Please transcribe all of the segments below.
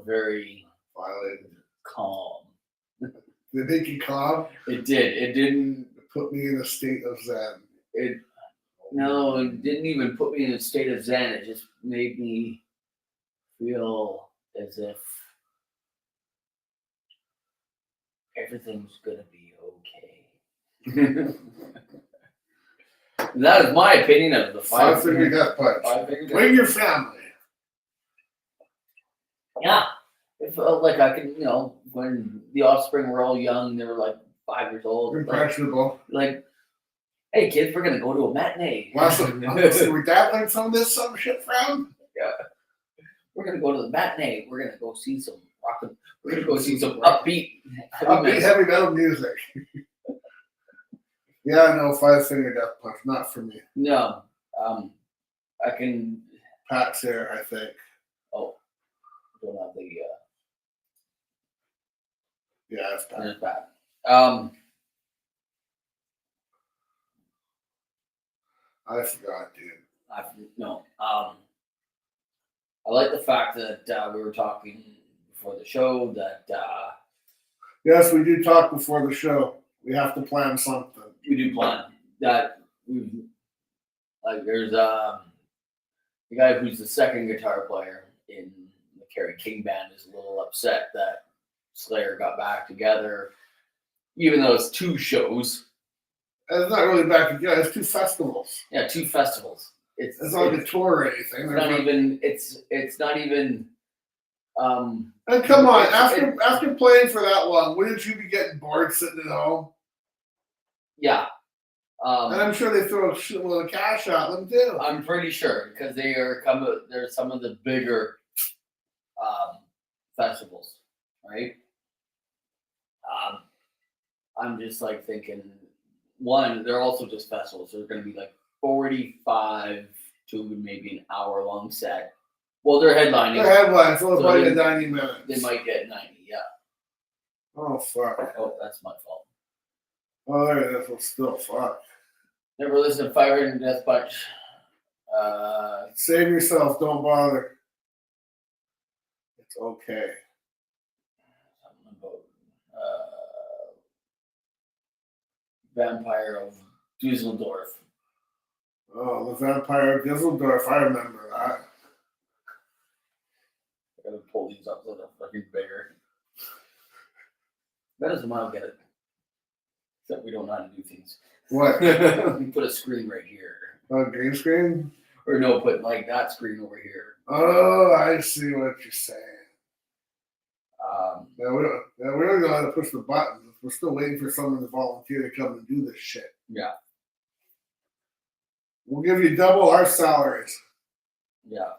very violated. calm. Did it make you calm? It did. It didn't put me in a state of zen. It didn't even put me in a state of zen. It just made me feel as if everything's gonna be okay. That is my opinion of the five-finger death punch. Bring your family. Yeah. It felt like I could, when the offspring were all young, they were like 5 years old. Impressionable. Like, hey kids, we're gonna go to a matinee. Were Dad learn some shit from? Yeah. We're gonna go to the matinee. We're gonna go see some rock. We're gonna go see some upbeat heavy metal music. Yeah, no, five-finger death punch, not for me. No, I can. Pat's there, I think. Oh, don't have the. Yeah, that's Pat. There's Pat. I forgot, dude. I like the fact that we were talking before the show that. Yes, we do talk before the show. We have to plan something. We do plan that. There's the guy who's the second guitar player in the Kerry King band is a little upset that Slayer got back together, even though it's 2 shows. It's not really back together. It's 2 festivals. Yeah, 2 festivals. It's not like a tour or anything. It's not even. And come on, after playing for that long, wouldn't you be getting bored sitting at home? Yeah. And I'm sure they throw a shitload of cash at them too. I'm pretty sure because they're some of the bigger festivals, right? I'm just like thinking, one, they're also just festivals. So they're going to be like 45 to maybe an hour long set. Well, they're headlining. They're headlining, so they'll get 90 minutes. They might get 90, yeah. Oh, fuck. Oh, that's my fault. Oh, there it is. Well, still fuck. Never listen to Five-Finger Death Punch. Save yourself. Don't bother. It's okay. Something about Vampire of Dusseldorf. Oh, the Vampire of Dusseldorf. I remember that. I gotta pull these up so they're fucking bigger. That doesn't mind get it. Except we don't know how to do things. What? We put a screen right here. Oh, green screen? Or no, put like that screen over here. Oh, I see what you're saying. Now we don't know how to push the buttons. We're still waiting for someone to volunteer to come and do this shit. Yeah. We'll give you double our salaries. Yeah.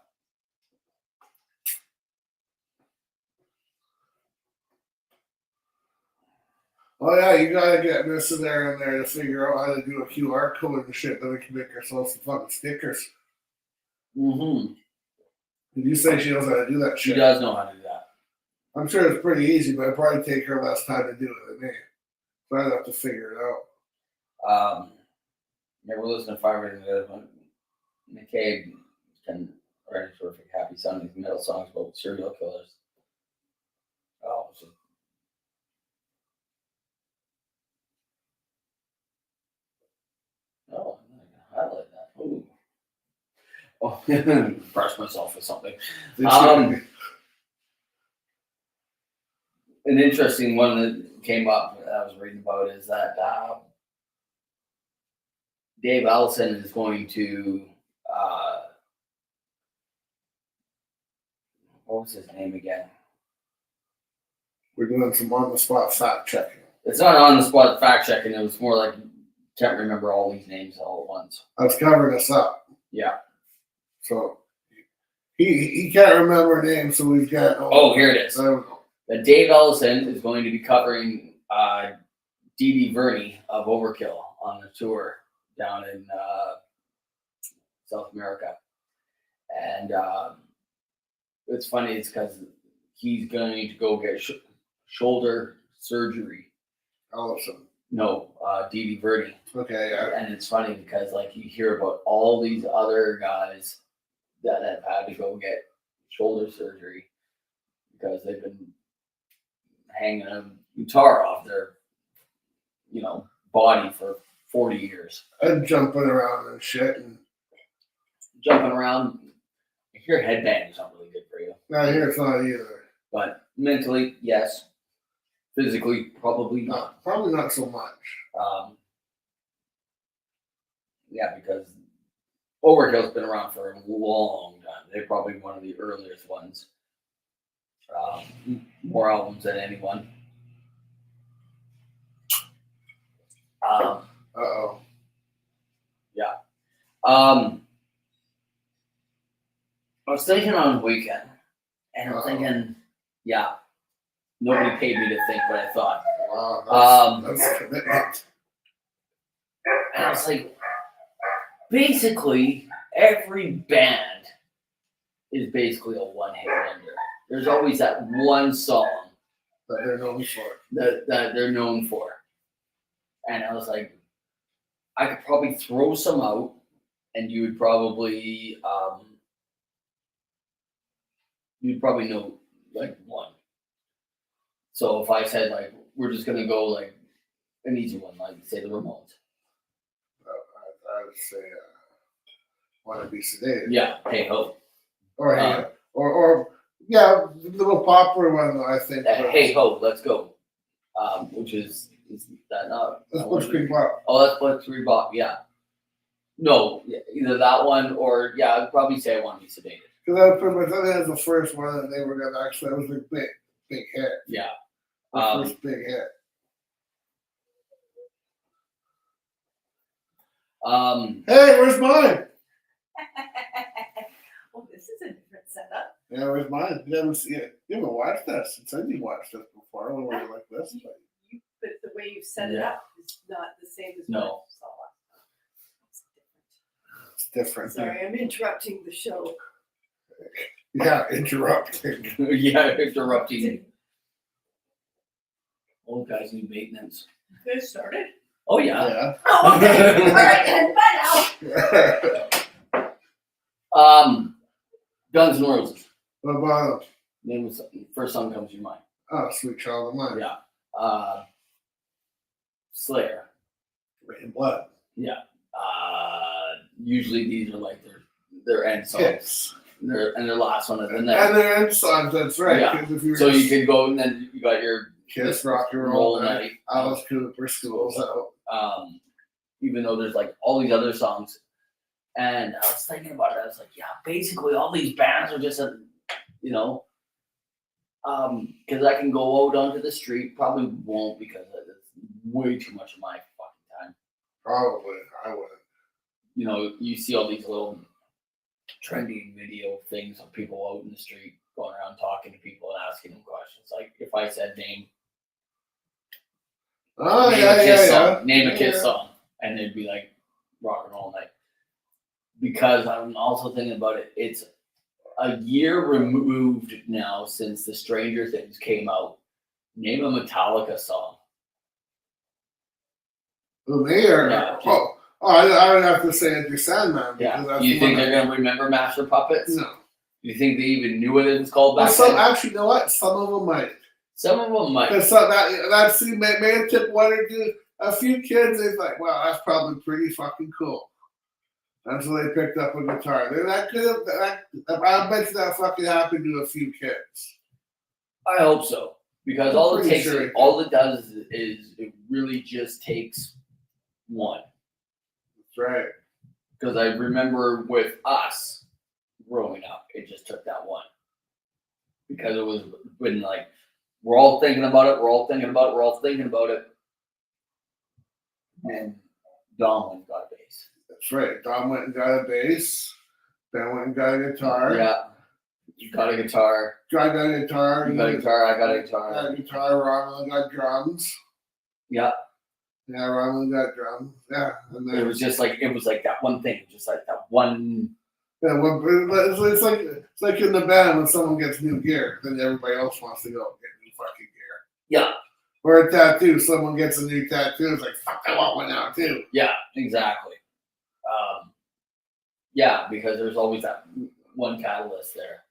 Oh yeah, you gotta get Missa there in there to figure out how to do a QR code and shit. Then we can make ourselves some fucking stickers. Mm-hmm. Did you say she knows how to do that shit? She does know how to do that. I'm sure it's pretty easy, but it'd probably take her less time to do it than me. So I'd have to figure it out. Yeah, we're listening to Five-Finger. McCabe can write a terrific, happy sounding metal songs about serial killers. Oh, so. Oh, I'm going to highlight that. Ooh. Oh, brush myself with something. An interesting one that came up that I was reading about is that Dave Ellison is going to what was his name again? We're doing some on-the-spot fact checking. It's not on-the-spot fact checking. It was more like can't remember all these names all at once. That's covering us up. Yeah. So he can't remember names, so we've got. Oh, here it is. That Dave Ellison is going to be covering D.D. Verney of Overkill on a tour down in South America. And it's funny, it's because he's going to go get shoulder surgery. Ellison. No, D.D. Verney. Okay, yeah. And it's funny because, like, you hear about all these other guys that have had to go get shoulder surgery because they've been hanging a guitar off their, body for 40 years. And jumping around and shit. And Jumping around, I hear headbanging is not really good for you. I hear it's not either. But mentally, yes. Physically, probably No, not. probably not so much. Yeah, because Overkill's been around for a long time. They're probably one of the earliest ones. More albums than anyone. Uh-oh. Yeah. I was thinking on the weekend, and I'm thinking, yeah, nobody paid me to think what I thought. Wow, that's commitment. And I was like, basically, every band is basically a one-hit wonder. There's always that one song That they're known for. that they're known for. And I was like, I could probably throw some out, and you would probably know like one. So if I said like we're just gonna go like an easy one, like say the Ramones. I would say, want to be sedated. Yeah, Hey Ho. Or yeah, the little popular one, I think. Hey Ho, let's go. Which is that not? That's Blitzkrieg Bop. Oh, that's Blitzkrieg Bop. Yeah. No, either that one or I'd probably say I want to be sedated. Because that was pretty much, I think that's the first one that they were going to actually, that was a big hit. Yeah. The first big hit. Hey, where's mine? Oh, this is a different setup. Yeah, where's mine? You haven't watched this. It said you watched this before. I don't know why you like this. But the way you set it up is not the same as what I saw last time. It's different. Sorry, I'm interrupting the show. Yeah, interrupting. Yeah, interrupting. Old guys need maintenance. You guys started? Oh yeah. Yeah. Oh, okay. All right, then. Bye now. Guns N' Roses. What about Name was first song comes to your mind. Oh, Sweet Child of Mine. Yeah. Slayer. Rain Blood. Yeah. Usually these are like their end songs. Hits. Their last one is the And next. their end songs, that's right. Yeah. If you were So you could go and then you got your Kiss, Rock and Roll Night, Alice Cooper, School's Out. Even though there's like all these other songs. And I was thinking about it. I was like, yeah, basically all these bands are just, because I can go out onto the street. Probably won't because it's way too much of my fucking time. Probably, I wouldn't. You see all these little trending video things of people out in the street going around talking to people and asking them questions. Like if I said name Oh, name a Kiss song, and they'd be like Rock and Roll Night. Because I'm also thinking about it, it's a year removed now since the Stranger Things came out. Name a Metallica song. Who, me or? Yeah. I would have to say Enter Sandman. Yeah. That's You think they're going to remember Master Puppets? No. You think they even knew what it was called back Well, then? actually, you know what? Some of them might. Some of them might. Because that scene may have took one or two, a few kids. They're like, "Wow, that's probably pretty fucking cool." And so they picked up a guitar. That could have. I bet you that fucking happened to a few kids. I hope so. Because I'm all it pretty takes, sure it all it does is it really just takes one. That's right. Because I remember with us growing up, it just took that one. Because it was when like we're all thinking about it, and Dom went and got a bass. That's right. Dom went and got a bass. Ben went and got a guitar. Yeah. You got a guitar. I got a guitar. You got a guitar, I got a guitar. I got a guitar. Ronald got drums. Yeah. Yeah, Ronald got drums. Yeah. And then It was like that one thing, just like that one. yeah, it's like in the band when someone gets new gear, then everybody else wants to go get new fucking gear. Yeah. Or a tattoo, someone gets a new tattoo, it's like, fuck, I want one now too. Yeah, exactly. Yeah, because there's always that one catalyst there.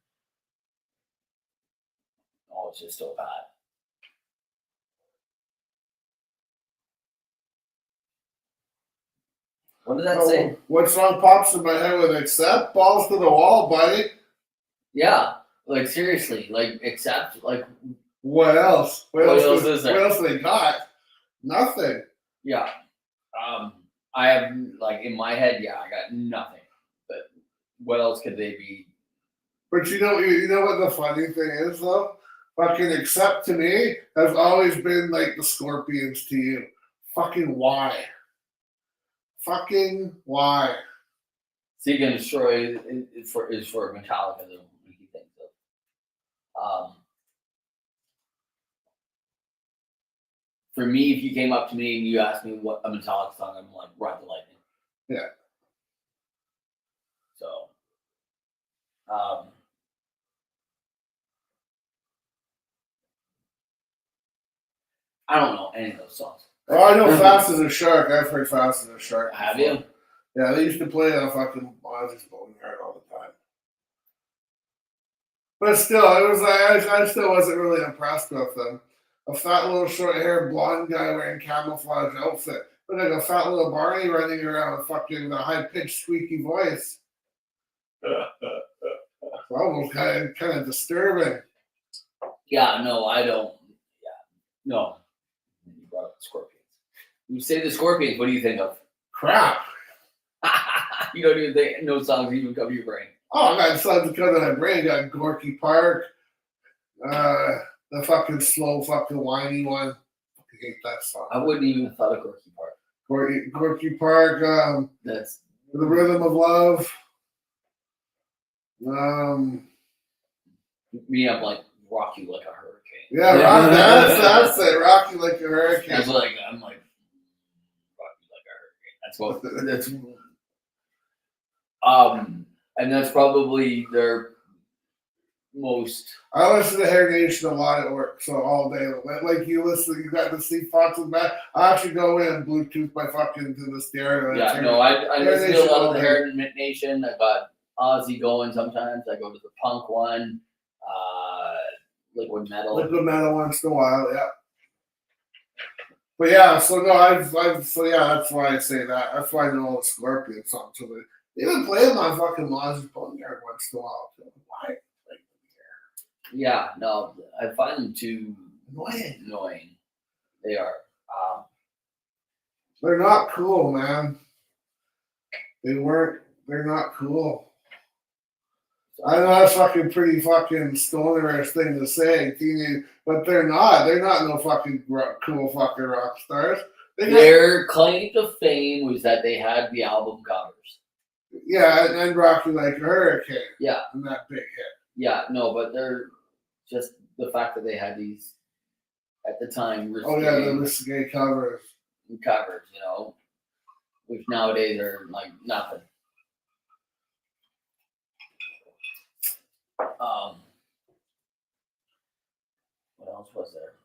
Oh, it's just so bad. What did that say? What song pops in my head with Accept? Balls to the wall, buddy. Yeah, like seriously, like Accept, like What else? What else is there? What else they got? Nothing. yeah. I have like in my head, yeah, I got nothing. But what else could they be? But you know what the funny thing is though? Fucking Accept to me has always been like the Scorpions to you. Fucking why? Fucking why? Seek and Destroy is for Metallica, the he thinks of. For me, if you came up to me and you asked me what a Metallica song, I'm like, Ride the Lightning. Yeah. So, I don't know any of those songs. Oh, I know Fast as a Shark. I've heard Fast as a Shark. Have you? Yeah, they used to play on fucking Ozzy's Boneyard all the time. But still, it was I still wasn't really impressed with them. A fat little short-haired blonde guy wearing camouflage outfit, but like a fat little Barney running around with fucking a high-pitched squeaky voice. Almost kind of disturbing. Yeah, no, I don't. Yeah, no. You brought up the Scorpions. You say the Scorpions, what do you think of? Crap. You don't even think no songs even come to your brain. Oh, I got songs that come to my brain. I got Gorky Park. The fucking slow, fucking whiny one. I hate that song. I wouldn't even have thought of Gorky Park. Gorky Park. That's The Rhythm of Love. me. I'm like Rock You Like a Hurricane. Yeah, that's it. Rock You Like a Hurricane. I'm like Rock You Like a Hurricane. That's and that's probably their most. I listen to Hair Nation a lot at work, so all day. Like you listen, you got to see Fox and back. I actually go in and Bluetooth my fucking to the stereo. Yeah, no, I listen to a lot of the Hair Nation. I got Ozzy going sometimes. I go to the punk one, Liquid Metal. Liquid Metal once in a while, yeah. But yeah, so no, so yeah, that's why I say that. That's why I know all the Scorpion songs. So they even play them on fucking Ozzy's Boneyard once in a while. Why? Yeah, no, I find them too Annoying. They are. They're not cool, man. They're not cool. I know that's fucking pretty fucking stonerish thing to say, but they're not. They're not no fucking cool fucking rock stars. Their claim to fame was that they had the album covers. Yeah, and Rock You Like a Hurricane. Yeah. And that big hit. Yeah, no, but they're just the fact that they had these at the time. Oh yeah, the risque covers. Covers, you know, which nowadays are like nothing. What else was there?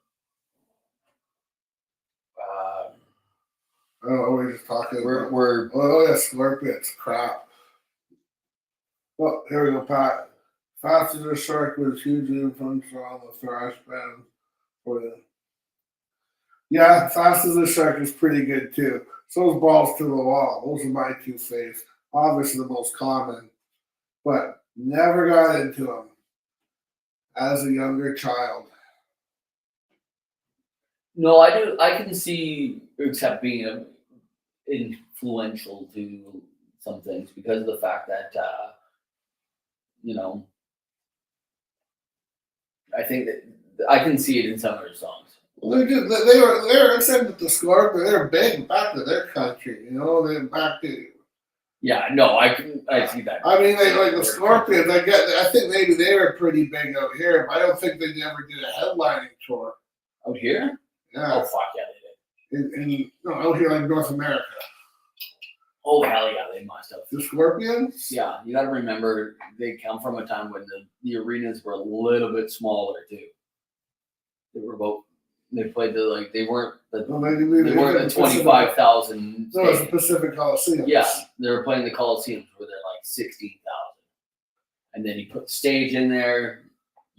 We're just talking about. We're Yeah, Scorpions. Crap. Well, here we go, Pat. Fast as a Shark was hugely influential on the thrash band. Yeah, Fast as a Shark is pretty good too. So is Balls to the Wall. Those are my two faves. Obviously the most common, but never got into them as a younger child. No, I do. I can see Accept being influential to some things because of the fact that you know, I think that I can see it in some of their songs. Well, they were said that the Scorpions, they were big back to their country, you know, they back to. Yeah, no, I see that. I mean, they like the Scorpions. I think maybe they were pretty big out here, but I don't think they ever did a headlining tour. Out here? Yeah. Oh fuck yeah, they did. No, out here like North America. Oh hell yeah, they must have. The Scorpions? Yeah, you got to remember they come from a time when the arenas were a little bit smaller too. They were both. They played they weren't the 25,000. No, it's the Pacific Coliseum. Yeah, they were playing the Coliseums where they're like 16,000, and then you put the stage in there.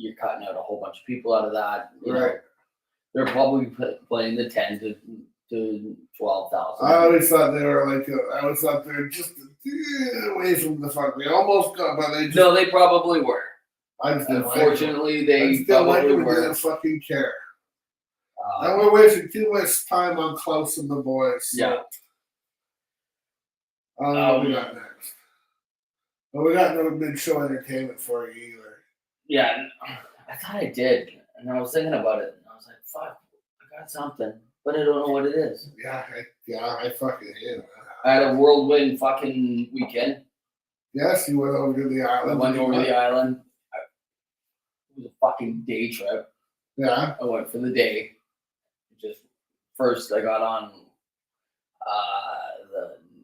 you're cutting out a whole bunch of people out of that. You know, Right. they're probably playing the 10 to 12,000. I always thought they were like, I always thought they were just away from the fuck. They almost got, but they just. No, they probably were. I just didn't like them. Unfortunately, I they just didn't like probably them and were. didn't fucking care. And we're wasting too much time on Close and the boys. So. Yeah. I don't know what we got next. But we got no mid-show entertainment for you either. Yeah, I thought I did, and I was thinking about it, and I was like, "Fuck, I got something, but I don't know what it is." Yeah, I fucking hate it. I had a whirlwind fucking weekend. Yes, you went over to the I island. went over the island. It was a fucking day trip. Yeah. I went for the day. Just first, I got on. I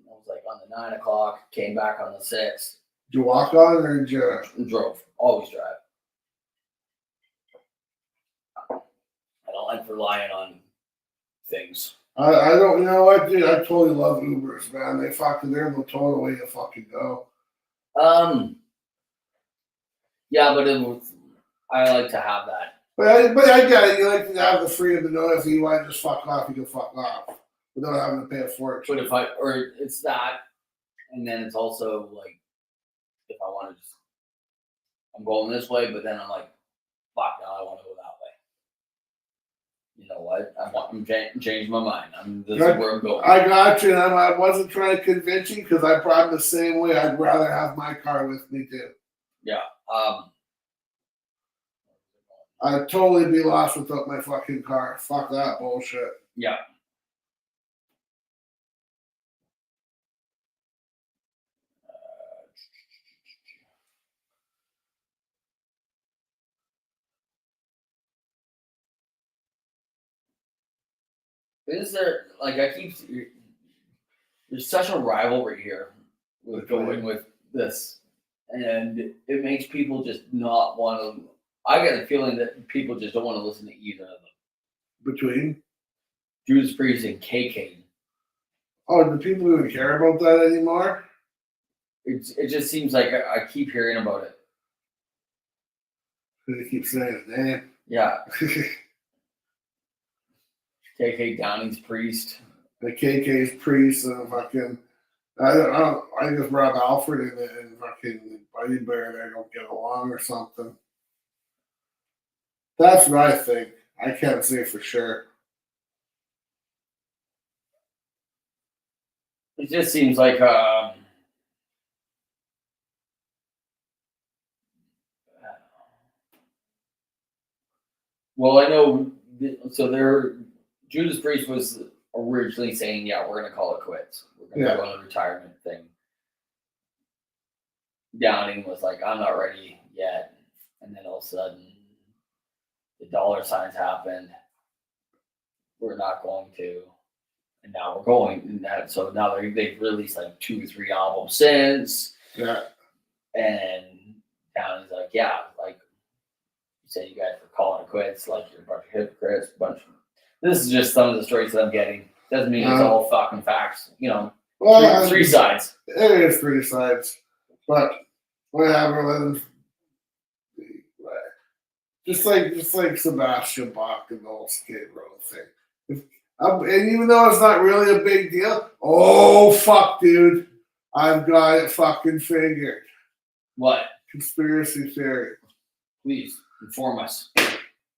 was like on the 9 o'clock. Came back on the 6th. Did you walk on or did you? Drove. Always drive. I don't like relying on things. I don't, you know what, dude? I totally love Ubers, man. They're the total way to fucking go. Yeah, but I like to have that. But I get it. You like to have the freedom to know if you want to just fuck off, you can fuck off without having to pay a fortune. But it's that, and then it's also like, if I want to just, I'm going this way, but then I'm like, fuck, now I want to go that way. You know what? I'm changing my mind. This is where I'm going. I got you. And I wasn't trying to convince you because I'm probably the same way. I'd rather have my car with me too. Yeah. I'd totally be lost without my fucking car. Fuck that bullshit. Yeah. Is there, like, there's such a rivalry here with going with this, and it makes people just not want to. I get the feeling that people just don't want to listen to either of them. Between Judas Priest and KK. Oh, do people even care about that anymore? It just seems like I keep hearing about it. They keep saying his name. Yeah. KK Downing's priest. The KK's priest and fucking. I just Rob Alfred in it and fucking Buddy Bear. They don't get along or something. That's what I think. I can't say for sure. It just seems like well, I know. So Judas Priest was originally saying, "Yeah, we're gonna call it quits. We're gonna go on a retirement thing." Downing was like, "I'm not ready yet," and then all of a sudden, the dollar signs happened. We're not going to, and now we're going. And so now they've released like 2 or 3 albums since. Yeah. And Downing's like, "Yeah, like you said, you guys were calling it quits. Like you're a bunch of hypocrites. This is just some of the stories that I'm getting. Doesn't mean it's all fucking facts. You know, Well, three sides. It is 3 sides, but whatever. Just like Sebastian Bach and the whole Skid Row thing. And even though it's not really a big deal, oh fuck, dude, I've got it fucking figured. What? Conspiracy theory. Please inform us.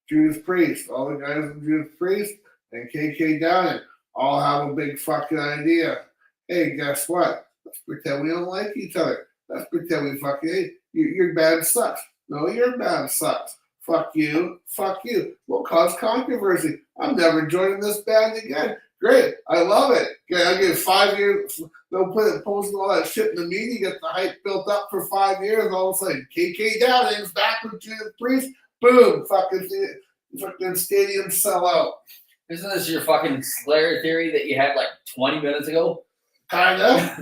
Judas Priest, all the guys in Judas Priest and KK Downing all have a big fucking idea. Hey, guess what? Let's pretend we don't like each other. Let's pretend we fucking hate. Your band sucks. No, your band sucks. Fuck you. Fuck you. We'll cause controversy. I'm never joining this band again. Great. I love it. Okay, I'll give 5 years. They'll posting all that shit in the media, get the hype built up for 5 years. All of a sudden, KK Downing's back with Judas Priest. Boom. Fucking stadium sell out. Isn't this your fucking Slayer theory that you had like 20 minutes ago? Kinda.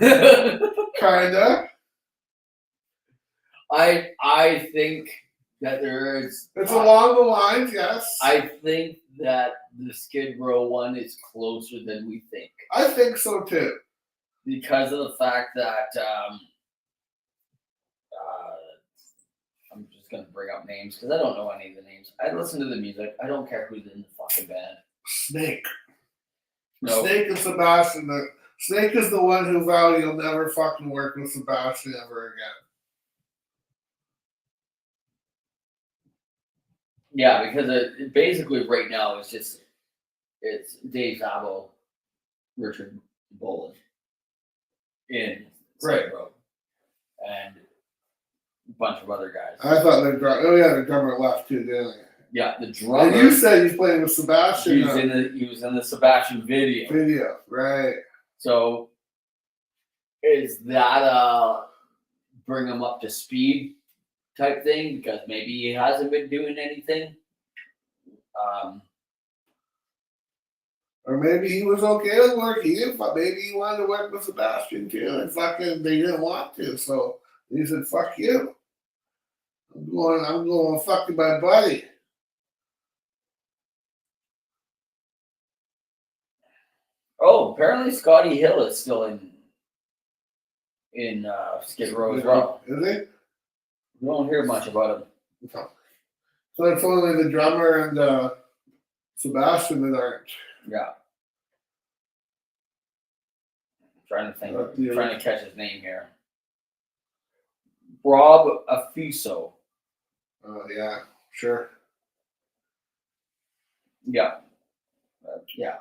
Kinda. I think that there is. It's along the lines, yes. I think that the Skid Row one is closer than we think. I think so too. Because of the fact that I'm just just gonna bring up names because I don't know any of the names. I listen to the music. I don't care who's in the fucking band. Snake. No. Snake and Sebastian. Snake is the one who vowed he'll never fucking work with Sebastian ever again. Yeah, because it basically right now it's Dave Zabo, Richard Boland in Right. Road, and a bunch of other guys. I thought the drummer left too, didn't he? Yeah, the drummer. And you said he's playing with Sebastian. He was in the Sebastian video. Video, right? So is that bring him up to speed type thing because maybe he hasn't been doing anything? Or maybe he was okay with working. Maybe he wanted to work with Sebastian too, and fucking they didn't want to. So he said, "Fuck you. I'm going fucking my buddy." Oh, apparently Scotty Hill is still in Skid Row as well. Is he? We don't hear much about him. So it's only the drummer and Sebastian that aren't. Yeah. Trying to catch his name here. Rob Afiso. Yeah, sure. Yeah. Yeah.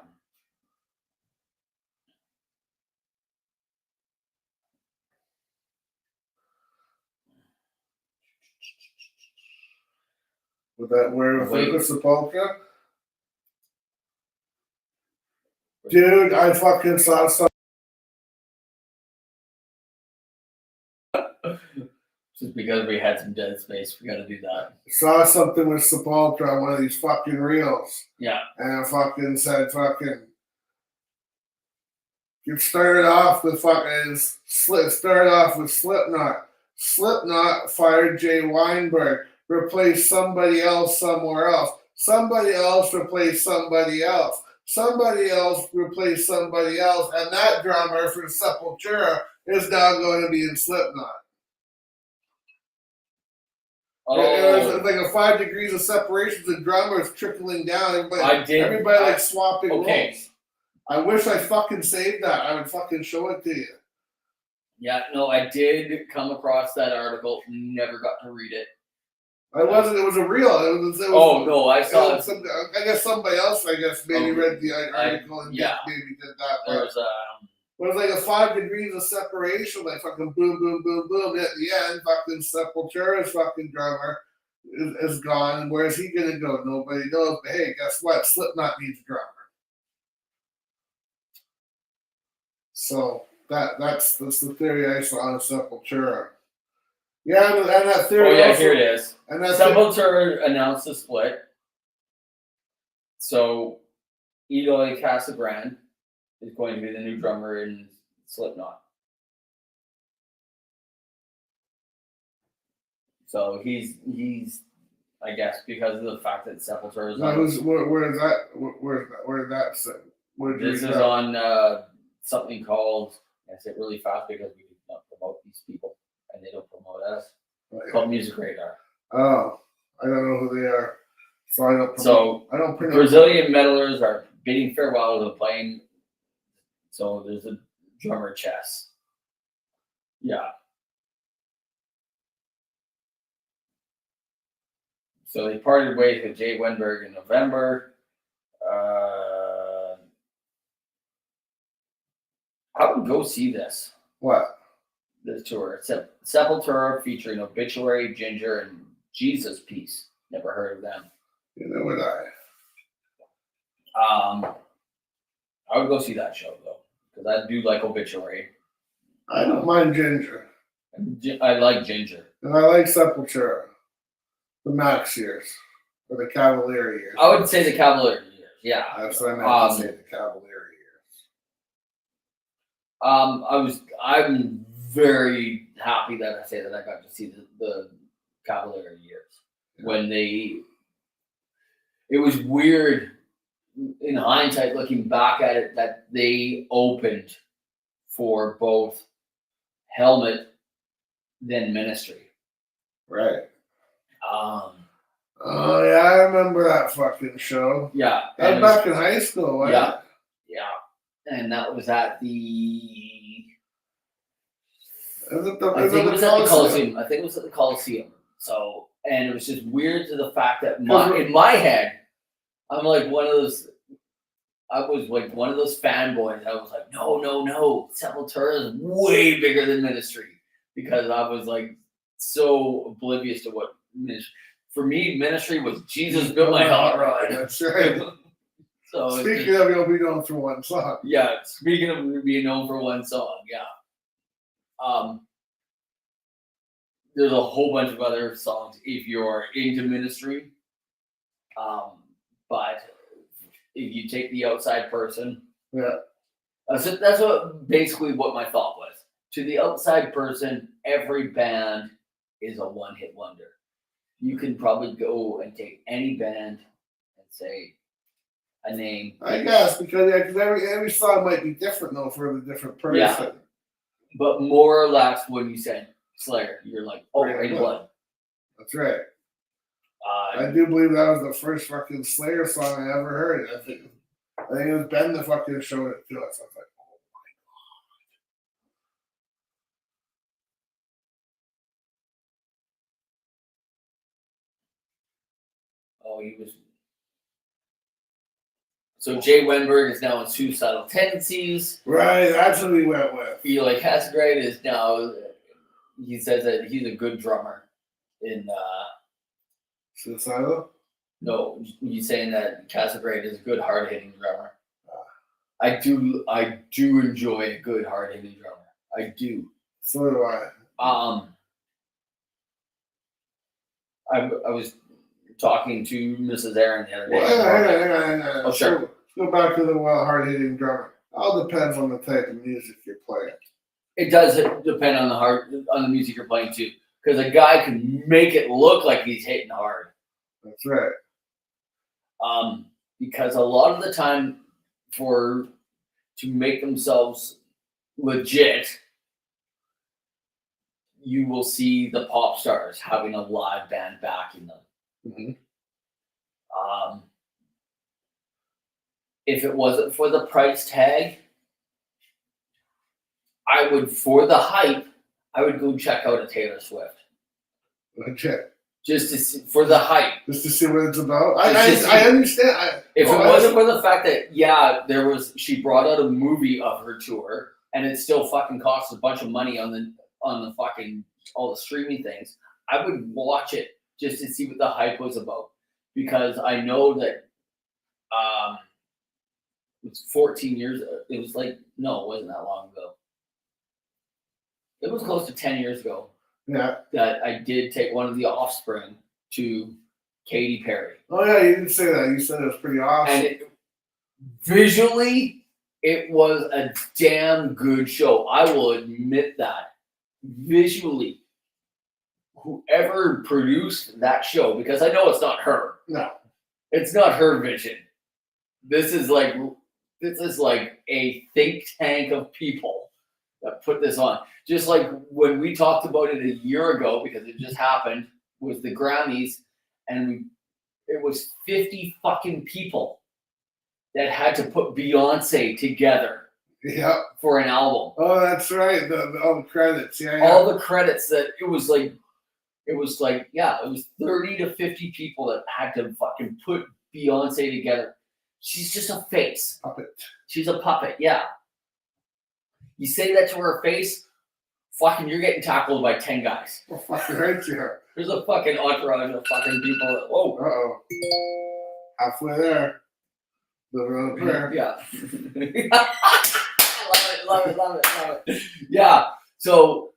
With that, where was the Sepulchra? Dude, I fucking saw some. Just because we had some dead space, we got to do that. Saw something with Sepulchra on one of these fucking reels. Yeah. And I fucking said it started off with Slipknot. Slipknot fired Jay Weinberg, replaced somebody else somewhere else. Somebody else replaced somebody else. Somebody else replaced somebody else. And that drummer for Sepultura is now going to be in Slipknot. Oh. It was like a 5 degrees of separation. The drummers trickling down. Everybody like swapping roles. I wish I fucking saved that. I would fucking show it to you. Yeah, no, I did come across that article. Never got to read it. It was a reel. No, I saw it. I guess somebody else, maybe read the article and maybe did that. There was it was like a 5 degrees of separation, like fucking boom, boom, boom, boom. At the end, fucking Sepultura's fucking drummer is gone. Where's he gonna go? Nobody knows. But hey, guess what? Slipknot needs a drummer. So that's the theory I saw on Sepultura. Yeah, and that theory. Oh yeah, here it is. And that Sepultura announced the split. So Eloy Casagrande is going to be the new drummer in Slipknot. So he's I guess because of the fact that Sepultura is where did that say? This is on something called, I say it really fast because we don't promote these people and they don't promote us. It's called Music Radar. Oh, I don't know who they are. So I don't promote. Brazilian metalers are bidding farewell to the playing. So there's a drummer chess. Yeah. So they parted ways with Jay Weinberg in November. I would go see this. What? This tour. Sepultura featuring Obituary, Ginger, and Jesus Piece. Never heard of them. Neither would I. I would go see that show though, because I do like Obituary. I don't mind Ginger. I like Ginger. And I like Sepultura. The Max years. Or the Cavalier years. I would say the Cavalier years, yeah. That's what I meant to say, the Cavalier years. I'm very happy that I say that I got to see the Cavalier years. Yeah. When it was weird in hindsight looking back at it that they opened for both Helmet then Ministry. Right. Oh yeah, I remember that fucking show. Yeah. That and was it was- back in high school, wasn't Yeah. it? Yeah. And that was at the. Is it I think it was at the Coliseum? Coliseum. I think it was at the Coliseum. So, and it was just weird to the fact that Because in my head, I'm like one of those. I was like one of those fanboys. I was like, no, Sepultura is way bigger than Ministry because I was like so oblivious to what Ministry. For me, Ministry was Jesus built my hot rod. That's right. So it's Speaking of, you'll be known for one song. yeah, speaking of being known for one song, yeah. There's a whole bunch of other songs if you're into Ministry. But if you take the outside person, Yeah. so that's basically what my thought was. To the outside person, every band is a one-hit wonder. You can probably go and take any band and say a name. I guess because every song might be different though for the different person. Yeah. But more or less, when you said Slayer, you're like, oh, Rain of Blood. That's right. I do believe that was the first fucking Slayer song I ever heard. I think it was Ben that fucking showed it to us. I was like, oh, he was. So Jay Wenberg is now in Suicidal Tendencies. right, that's what we went with. Eli Casagrade is now. He says that he's a good drummer. In Suicidal? no, you saying that Casagrade is a good hard hitting drummer. I do enjoy a good hard hitting drummer. I do. So do I. I was talking to Mrs. Aaron the other day. Hang on. Oh, sure. Let's go back to the hard hitting drummer. All depends on the type of music you're playing. It does depend on the music you're playing too, because a guy can make it look like he's hitting hard. That's right. Because a lot of the time, to make themselves legit, you will see the pop stars having a live band backing them. Mm-hmm. If it wasn't for the price tag, I would, for the hype, I would go check out a Taylor Swift. Legit. Just to see, for the hype. Just to see what it's about. I Just understand. If it wasn't for the fact that she brought out a movie of her tour and it still fucking costs a bunch of money on the fucking all the streaming things, I would watch it just to see what the hype was about. Because I know that it's 14 years. It was like, no, it wasn't that long ago. It was close to 10 years ago. Yeah. That I did take one of the Offspring to Katy Perry. Oh yeah, you didn't say that. You said it was pretty awesome. And visually, it was a damn good show. I will admit that. Visually, whoever produced that show, because I know it's not her. No. It's not her vision. This is like a think tank of people that put this on. Just like when we talked about it a year ago, because it just happened, was the Grammys, and it was 50 fucking people that had to put Beyonce together Yeah. for an album. Oh, that's right. All the credits. Yeah. All the credits that it was 30 to 50 people that had to fucking put Beyonce together. She's just a face. Puppet. She's a puppet, yeah. You say that to her face, fucking, you're getting tackled by 10 guys. Well, fucking right here. There's a fucking entourage of fucking people that, whoa. Uh-oh. Halfway there. Living on a prayer. Yeah. love it. Yeah. So,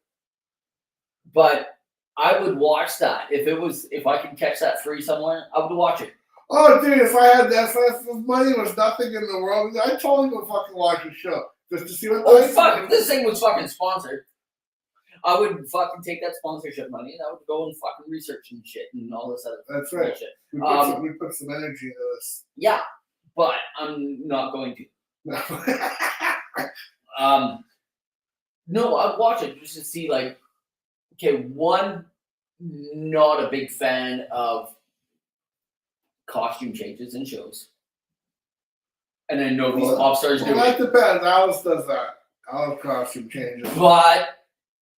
but I would watch that. If I could catch that free somewhere, I would watch it. Oh, dude, if I had that, if money was nothing in the world, I totally would fucking watch a show. Just to see what Oh, fuck. If this thing was fucking sponsored, I would fucking take that sponsorship money and I would go and fucking research and shit and all this other That's right. shit. We put some energy into this. Yeah, but I'm not going to. No. No, I'd watch it just to see, like, okay, one not a big fan of costume changes in shows. And I know these pop stars do that it, depends. Alice does that. Alice costume changes. but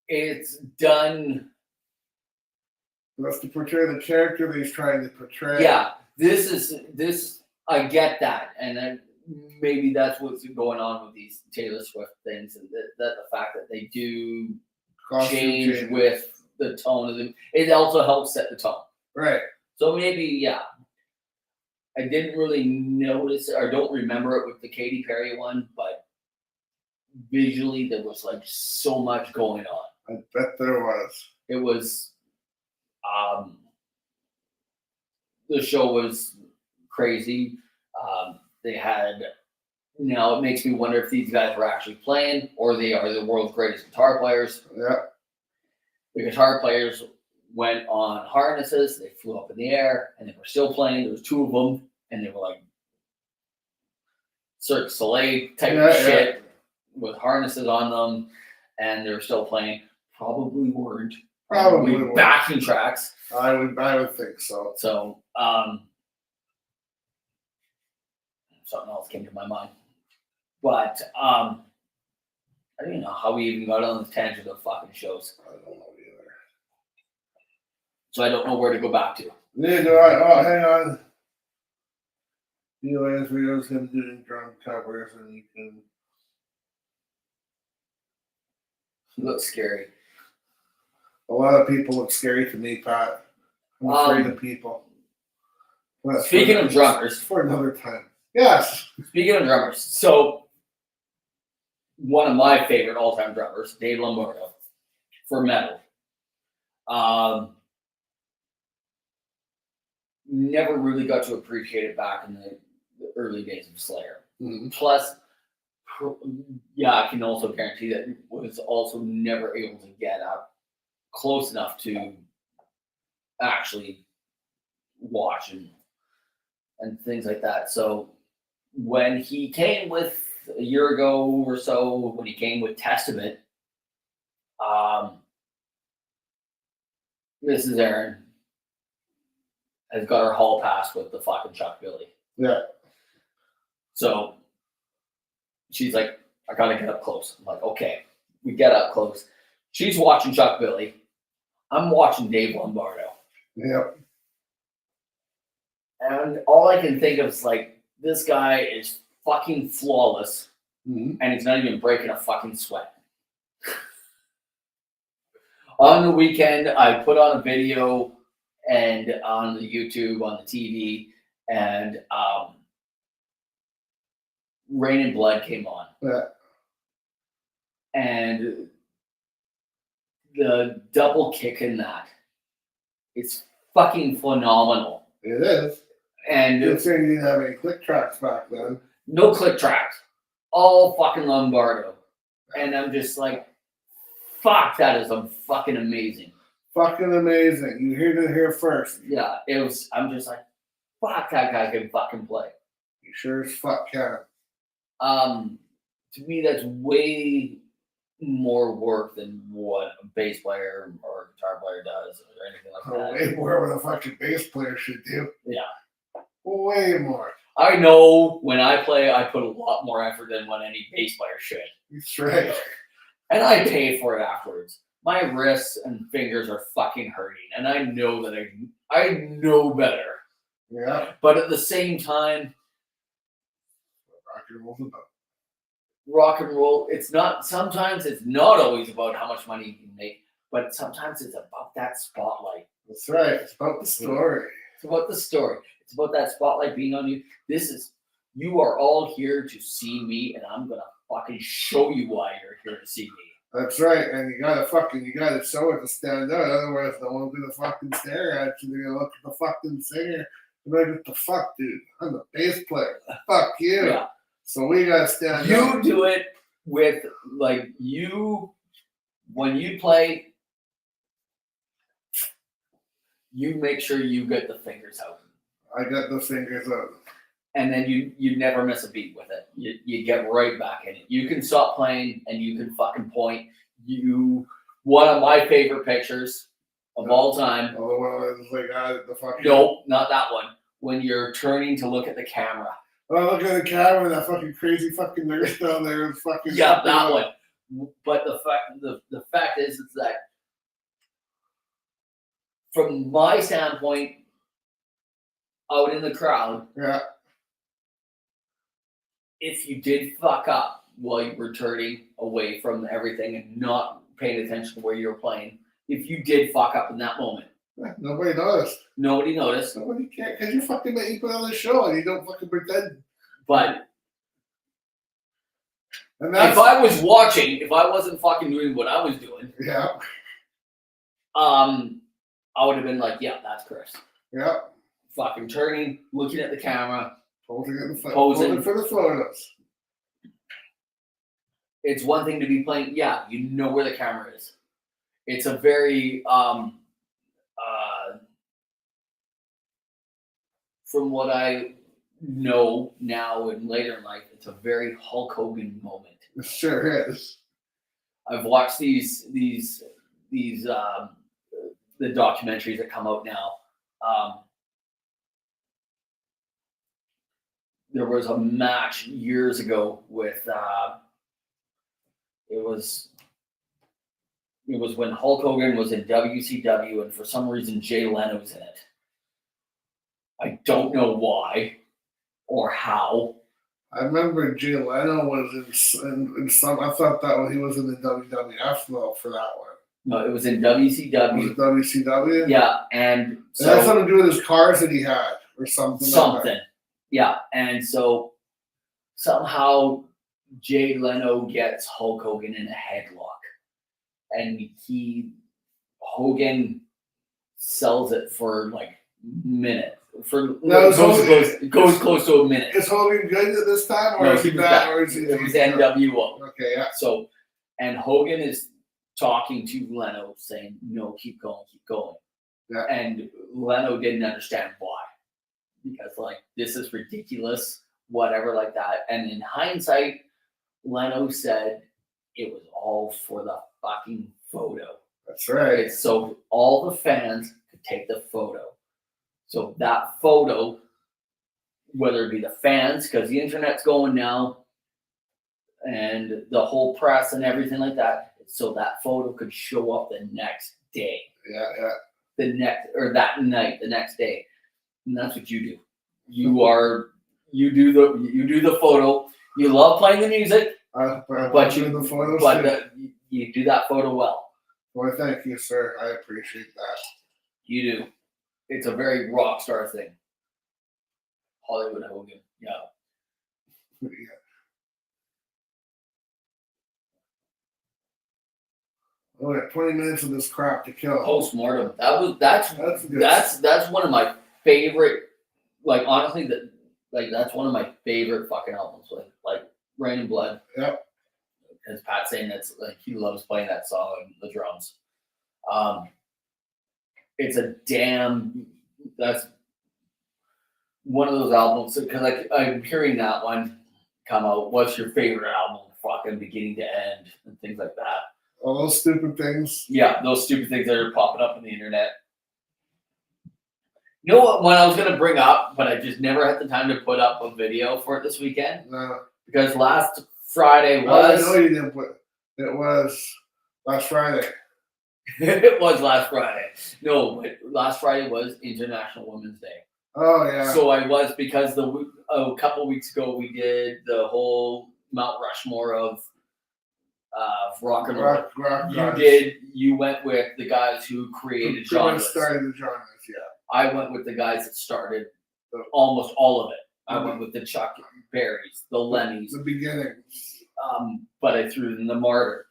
it's done. That's to portray the character that he's trying to portray. Yeah, this. I get that, and then maybe that's what's going on with these Taylor Swift things, and that the fact that they do Costume change changes. with the tone of them. It also helps set the tone. Right. So maybe, yeah. I didn't really notice or don't remember it with the Katy Perry one, but visually there was like so much going on. I bet there was. It was the show was crazy. They had now it makes me wonder if these guys were actually playing or they are the world's greatest guitar players. Yeah. The guitar players went on harnesses, they flew up in the air, and they were still playing. There was two of them, and they were like Cirque du Soleil type of shit with harnesses on them, and they were still playing. Probably weren't. Probably weren't. Backing tracks. I would think so. So something else came to my mind. But I don't even know how we even got on the tangent of fucking shows. I don't know either. So I don't know where to go back to. Neither do I. Oh, hang on. Eli's videos him doing drum covers, and you can. It looks scary. A lot of people look scary to me, Pat. I'm afraid of people. But Speaking of drummers, for another time. Yes. Speaking of drummers, so one of my favorite all-time drummers, Dave Lombardo, for metal. Never really got to appreciate it back in the early days of Slayer. Mm-hmm. Plus, I can also guarantee that was also never able to get up close enough to actually watch and things like that. So when he came with a year ago or so, when he came with Testament, Mrs. Aaron has got her hall pass with the fucking Chuck Billy. Yeah. So she's like, I gotta get up close. I'm like, okay. We get up close. She's watching Chuck Billy. I'm watching Dave Lombardo. Yep. And all I can think of is like, this guy is fucking flawless, Mm-hmm. and he's not even breaking a fucking sweat. On the weekend, I put on a video and on the YouTube, on the TV, and Rain and Blood came on. Yeah. And the double kick in that, it's fucking phenomenal. It is. And Good thing you didn't have any click tracks back then. no click tracks, all fucking Lombardo. And I'm just like, fuck, that is fucking amazing. Fucking amazing. You heard it here first. Yeah, it was, I'm just like, fuck, that guy can fucking play. You sure as fuck can. To me, that's way more work than what a bass player or a guitar player does or anything like that. Way more than a fucking bass player should do. Yeah. Way more. I know when I play, I put a lot more effort than what any bass player should. That's right. And I pay for it afterwards. My wrists and fingers are fucking hurting. And I know that I know better. Yeah. But at the same time, Rock and roll's about. rock and roll, sometimes it's not always about how much money you can make, but sometimes it's about that spotlight. That's right. It's about the story. It's about the story. It's about that spotlight being on you. You are all here to see me, and I'm gonna fucking show you why you're here to see me. That's right. And you gotta show it to stand out. Otherwise, no one's gonna fucking stare at you. They're gonna look at the fucking singer. They're like, what the fuck, dude? I'm the bass player. Fuck you. Yeah. So we gotta stand out. You do it with, like, when you play, you make sure you get the fingers out. I got the fingers out. And then you never miss a beat with it. You get right back in it. You can stop playing and you can fucking point. One of my favorite pictures of all time. Oh, well, it's like the fucking. No, not that one. When you're turning to look at the camera. Oh, look at the camera, that fucking crazy fucking nurse down there is fucking. Yeah, that one. But the fact is that from my standpoint, out in the crowd, Yeah. if you did fuck up while you were turning away from everything and not paying attention to where you were playing, if you did fuck up in that moment, Nobody noticed. nobody noticed. Nobody cared because you fucking you put on the show and you don't fucking pretend. But And that's, if I was watching, if I wasn't fucking doing what I was doing, yeah, I would have been like, yeah, that's Chris. yeah, Fucking turning, looking at the camera, posing Posing. for the photos. It's one thing to be playing. Yeah, you know where the camera is. It's a very from what I know now and later in life, it's a very Hulk Hogan moment. It sure is. I've watched these the documentaries that come out now. There was a match years ago with it was when Hulk Hogan was in WCW, and for some reason Jay Leno was in it. I don't know why or how. I remember Jay Leno was in some. I thought that he was in the WWF though for that one. No, it was in Was WCW. it WCW? Yeah, and It had so something to do with his cars that he had or something. Like something. that. Yeah, and so somehow Jay Leno gets Hulk Hogan in a headlock, and Hogan sells it for like minute. Goes close to a minute. Is Hogan good at this time, or No, is he he was bad? bad. Or is he? It was NWO. Okay, yeah. So, and Hogan is talking to Leno, saying, "No, keep going, keep going." Yeah. And Leno didn't understand why, because like this is ridiculous, whatever, like that. And in hindsight, Leno said it was all for the fucking photo. That's right. So all the fans could take the photo. So that photo, whether it be the fans, because the internet's going now, and the whole press and everything like that, so that photo could show up the next day, Yeah. that night, the next day, and that's what you do. You do the photo. You love playing the music, but you do that photo well. Well, thank you, sir. I appreciate that. You do. It's a very rock star thing. Hollywood Hogan. Yeah. Yeah. Oh, yeah, 20 minutes of this crap to kill. Postmortem. That's good. That's one of my favorite. Like honestly, that's one of my favorite fucking albums. Like Rain and Blood. Yep. As Pat's saying, that's like he loves playing that song and the drums. It's that's one of those albums because like I'm hearing that one come out. What's your favorite album, fucking beginning to end, and things like that. All those stupid things. Yeah, those stupid things that are popping up on the internet. You know what one I was gonna bring up, but I just never had the time to put up a video for it this weekend No. because last Friday was. I know you didn't put. It was last Friday. It was last Friday. No, but last Friday was International Women's Day. Oh yeah. So I was because a couple weeks ago we did the whole Mount Rushmore of rock and roll. Rock. You went with the guys who created genres. Started the genres, yeah. I went with the guys that started almost all of it. I went with the Chuck Berrys, the Lemmys, The beginning. but I threw in the Martyr,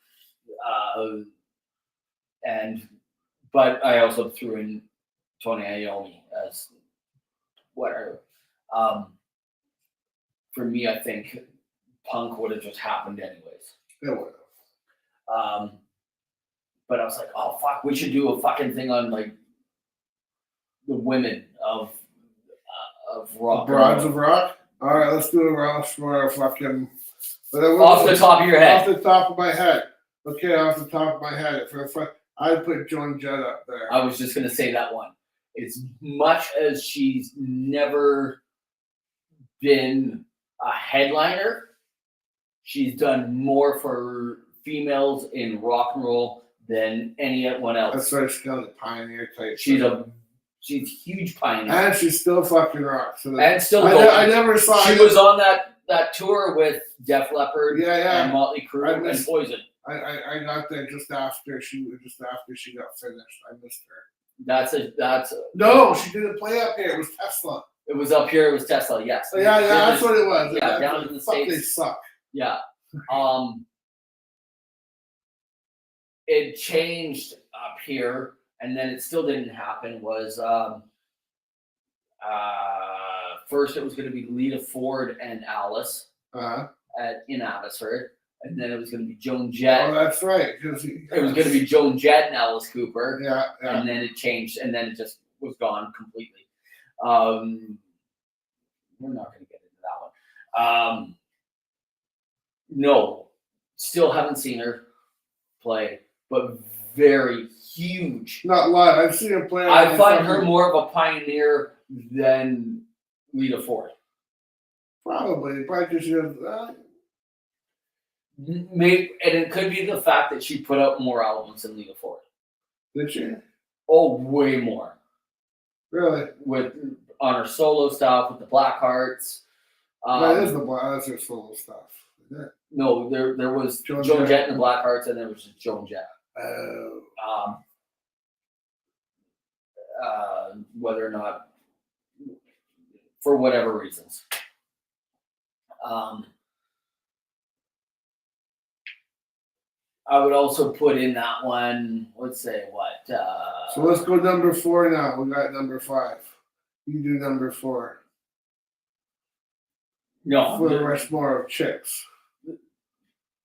but I also threw in Tony Iommi as whatever. For me, I think punk would have just happened anyways. It would have. But I was like, oh fuck, we should do a fucking thing on like the women of rock. Broads of rock? Alright, let's do a Rushmore fucking. Off the top of your head. Off the top of my head. Okay, off the top of my head. I'd put Joan Jett up there. I was just gonna say that one. As much as she's never been a headliner, she's done more for females in rock and roll than anyone else. That's why she's kind of the pioneer type. She's a huge pioneer. And she's still fucking rock. So And still I never saw she was on that tour with Def Leppard and Motley Crue and Poison. I got there just after she got finished. I missed her. That's No, she didn't play up here. It was Tesla. It was up here. It was Tesla. Yes. Oh, yeah, that's what it was. Yeah, down in the States. They suck. Yeah. It changed up here, and then it still didn't happen. Was first it was going to be Lita Ford and Alice in Abbotsford, and then it was going to be Joan Jett. Oh, that's right. It was going to be Joan Jett and Alice Cooper. Yeah. And then it changed, and then it just was gone completely. We're not going to get into that one. No, still haven't seen her play, but very huge. Not live. I've seen her play. I find her more of a pioneer than Lita Ford. Probably because she was. Maybe, and it could be the fact that she put out more albums than Lita Ford. Did she? Oh, way more. Really? On her solo stuff with the Black Hearts. That is the Black. That's her solo stuff. Yeah. No, there was Joan Jett and the Black Hearts, and there was just Joan Jett. Whether or not, for whatever reasons. I would also put in that one. Let's say what? So let's go number 4 now. We got number 5. You do number 4. No, for the rest more of chicks.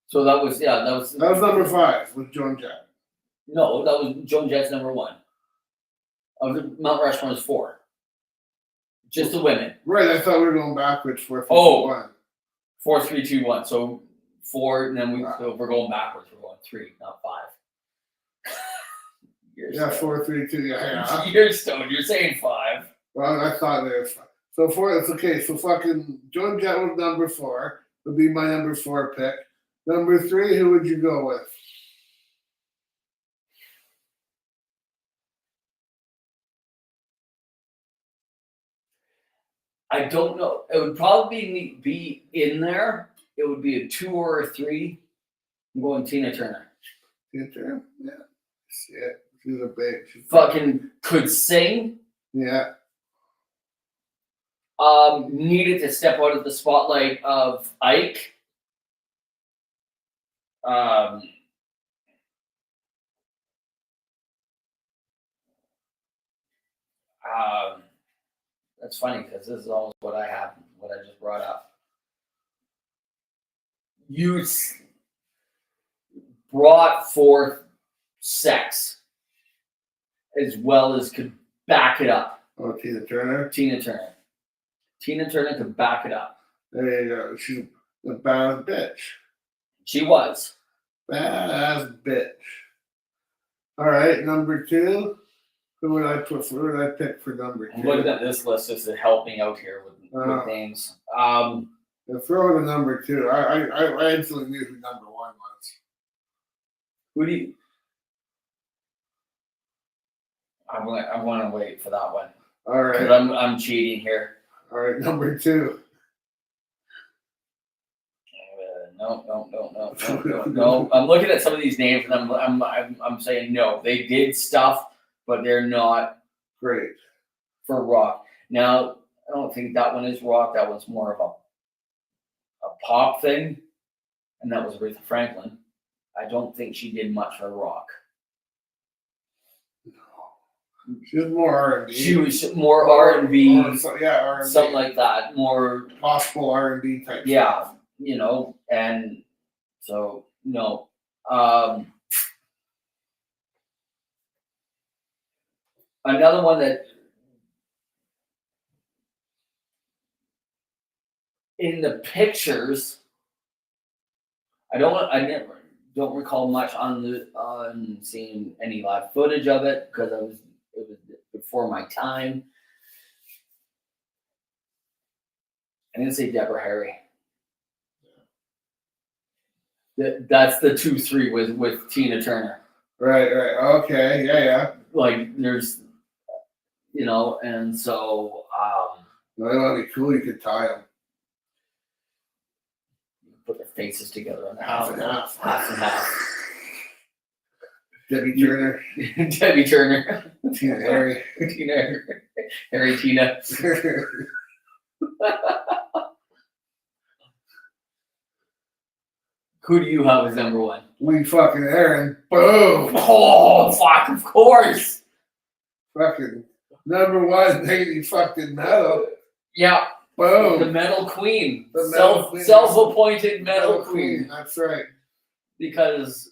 So that was number 5 with Joan Jett. No, that was Joan Jett's number 1. Mount Rushmore is 4. Just the women. Right, I thought we were going backwards. 4, 3, 2, 1. 4, 3, 2, 1. So 4, and then we're going backwards. We're going 3, not 5. Yeah, 4, 3, 2. Yeah. You're stoned. You're saying 5. Well, I thought there was 5. So 4. It's okay. So fucking Joan Jett was number 4. Would be my number 4 pick. Number 3. Who would you go with? I don't know. It would probably be in there. It would be a 2 or a 3. I'm going Tina Turner. Tina Turner? Yeah. Shit. She's a big. She's fucking could sing. Yeah. Needed to step out of the spotlight of Ike. That's funny because this is almost what I just brought up. You brought forth sex as well as could back it up. Oh, Tina Turner? Tina Turner. Tina Turner could back it up. There you go. She's a badass bitch. She was. Badass bitch. All right, number 2. Who would I put? Who would I pick for number 2? I'm looking at this list just to help me out here with names. Throw in a number 2. I instantly knew who number 1 was. Who do you? I want to wait for that one. All right. I'm cheating here. All right, number 2. No. I'm looking at some of these names, and I'm saying no. They did stuff, but they're not great for rock. Now, I don't think that one is rock. That was more of a pop thing, and that was Aretha Franklin. I don't think she did much for rock. She was more R&B. She was more R&B. R&B. Something like that. More gospel R&B type. Yeah, stuff. And so no. Another one that in the pictures, I don't don't recall much on seeing any live footage of it because it was before my time. I'm gonna say Deborah Harry. That's the 2-3 with Tina Turner. Right. Okay. Yeah. Like there's, and so No, that'd be cool. You could tie them. put their faces together on Half and half. half and half. Debbie Turner. Debbie Turner. Tina Harry. Harry Tina. Who do you have as number one? Lee fucking Aaron. Boom. Oh, fuck, of course. Fucking number one lady fucking metal. Yeah. Boom. The metal queen. The metal queen. Self-appointed metal queen. That's right. Because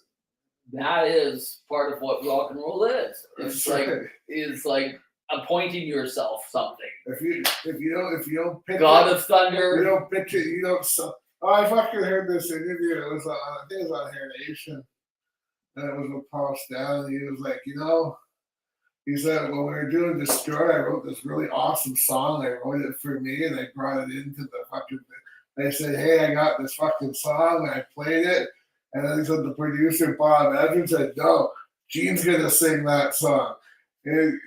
that is part of what rock and roll is. It's like appointing yourself something. If you don't pitch God it, of Thunder. you don't pitch it, you don't. Oh, I fucking heard this interview. It was I think it was on Hair Nation, and it was with Paul Stanley. He was like, he said when we were doing Destroy, I wrote this really awesome song. I wrote it for me, and I brought it into the fucking. They said, "Hey, I got this fucking song," and I played it. And then he said the producer Bob Evans said, "No, Gene's gonna sing that song." And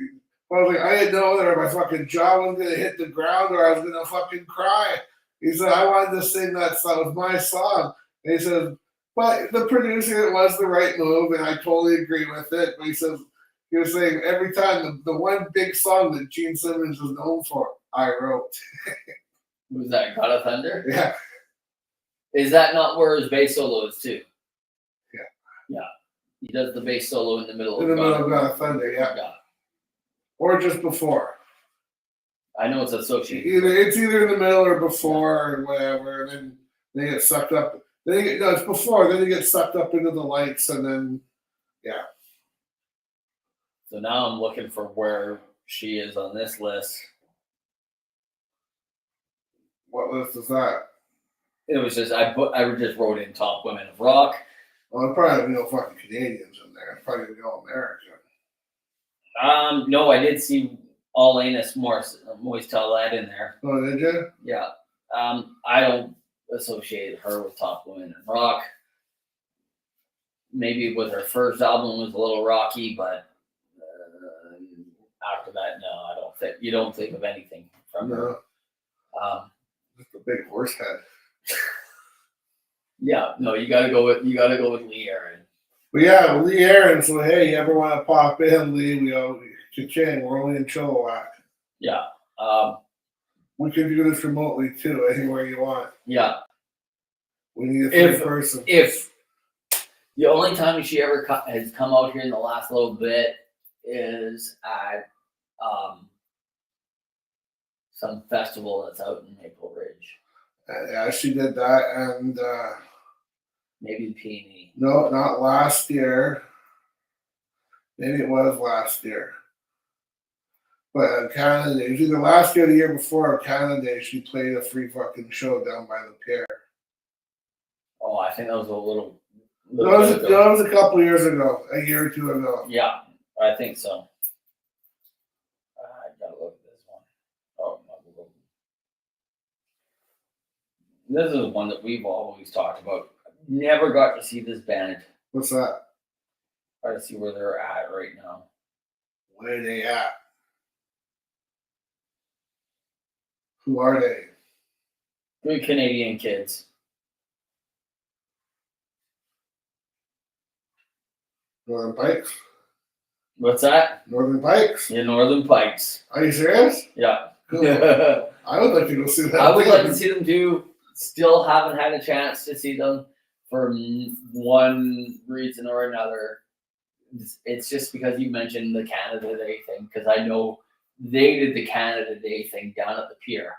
I was like, I didn't know that my fucking jaw was gonna hit the ground or I was gonna fucking cry. He said, I wanted to sing that song. It was my song. And he said, but the producer, it was the right move, and I totally agree with it. But he was saying every time the one big song that Gene Simmons was known for, I wrote. Was that God of Thunder? Yeah. Is that not where his bass solo is too? Yeah. Yeah. He does the bass solo in the middle of God of Thunder, yeah. Or just before. I know it's associated. It's either in the middle or before or whatever, and then they get sucked up. It's before, then they get sucked up into the lights, and then, yeah. So now I'm looking for where she is on this list. What list is that? It was just, I just wrote in top women of rock. Well, there probably have no fucking Canadians in there. It's probably all American. No, I did see Alanis Morissette in there. Oh, did you? Yeah. I don't associate her with top women in rock. Maybe with her first album was a little rocky, but after that, no, I don't think you don't think of anything from her. Just a big horse head. Yeah, no, you gotta go with Lee Aaron. But yeah, Lee Aaron. So hey, you ever want to pop in, Lee? Cha-ching, we're only in Chilliwack. Yeah. We can do this remotely too, anywhere you want. Yeah. We need a third person. If the only time she ever has come out here in the last little bit is at some festival that's out in Maple Ridge. Yeah, she did that, and maybe the P&E. No, not last year. Maybe it was last year. But Canada, it was either last year or the year before Canada, she played a free fucking show down by the pier. Oh, I think that was a little that was a couple years ago, a year or two ago. Yeah, I think so. I gotta look at this one. Oh, this is one that we've always talked about. Never got to see this band. What's that? Try to see where they're at right now. Where are they at? Who are they? Good Canadian kids. Northern Pikes. What's that? Northern Pikes. Yeah, Northern Pikes. Are you serious? Yeah. Cool. I would like to go see that. I would like to see them too. Still haven't had a chance to see them for one reason or another. It's just because you mentioned the Canada Day thing, because I know they did the Canada Day thing down at the pier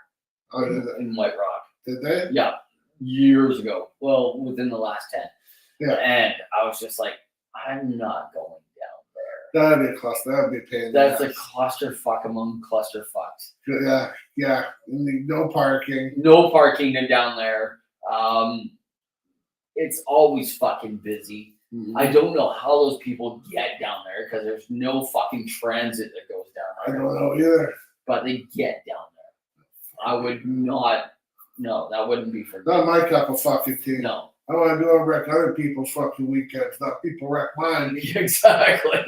in White Rock. Did they? Yeah, years ago. Well, within the last 10. Yeah. And I was just like, I'm not going down there. That'd be a cluster. That'd be a pain. That's a clusterfuck among clusterfucks. Yeah. No parking. No parking down there. it's always fucking busy. Mhm. I don't know how those people get down there because there's no fucking transit that goes down I there. don't know either. But they get down there. I would not. No, that wouldn't be for me. Not my cup of fucking tea. No. I want to go and wreck other people's fucking weekends, not people wreck mine. Exactly.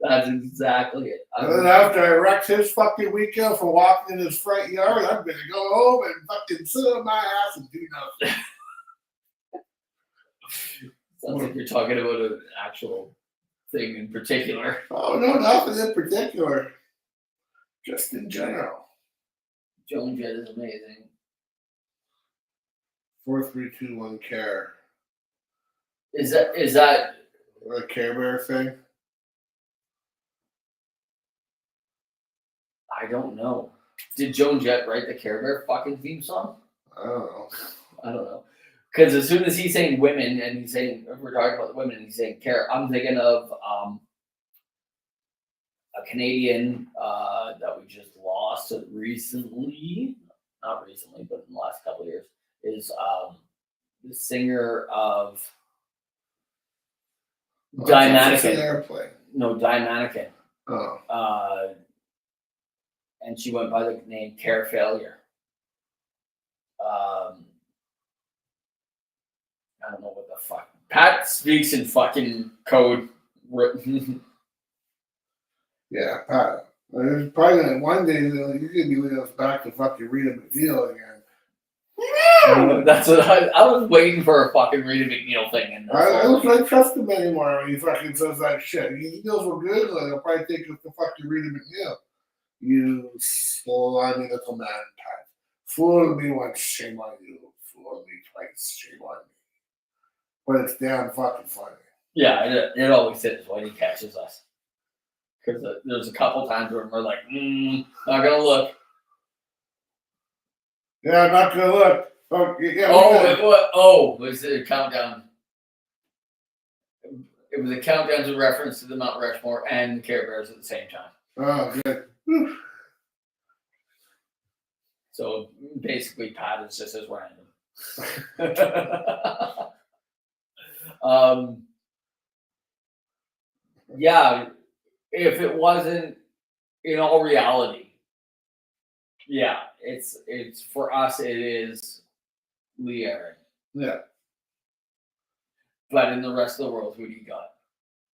That's exactly it. And then after I wrecked his fucking weekend for walking in his front yard, I'm gonna go home and fucking sit on my ass and do nothing. Sounds like you're talking about an actual thing in particular. Oh no, nothing in particular. Just in general. Joan Jett is amazing. 4321 care. Is that The Care Bear thing? I don't know. Did Joan Jett write the Care Bear fucking theme song? I don't know. I don't know. Because as soon as he's saying women and he's saying we're talking about the women and he's saying care, I'm thinking of a Canadian that we just lost recently. Not recently, but in the last couple of years, is the singer of Die Mannequin. Airplane. No, Die Mannequin. Oh. And she went by the name Care Failure. I don't know what the fuck. Pat speaks in fucking code. Yeah, Pat. There's probably gonna, one day you're gonna be leading us back to fucking Rita McNeil again. That's what I was waiting for a fucking Rita McNeil thing. In this I don't trust him anymore when he fucking says that shit. He knows we're good, like, I'll probably think it's the fucking Rita McNeil. You slimy little man, Pat. Fool me once, shame on you. Fool me twice, shame on me. But it's damn fucking funny. Yeah, it always is when he catches us. Because there's a couple times where we're like, not gonna look. Yeah, I'm not gonna look. Oh, yeah, Was it a countdown? It was a countdown to reference to the Mount Rushmore and the Care Bears at the same time. Oh, good. Whew. So basically, Pat is just as random. Yeah, if it wasn't in all reality, yeah, it's for us. It is Lee Aaron. Yeah. But in the rest of the world, who do you got?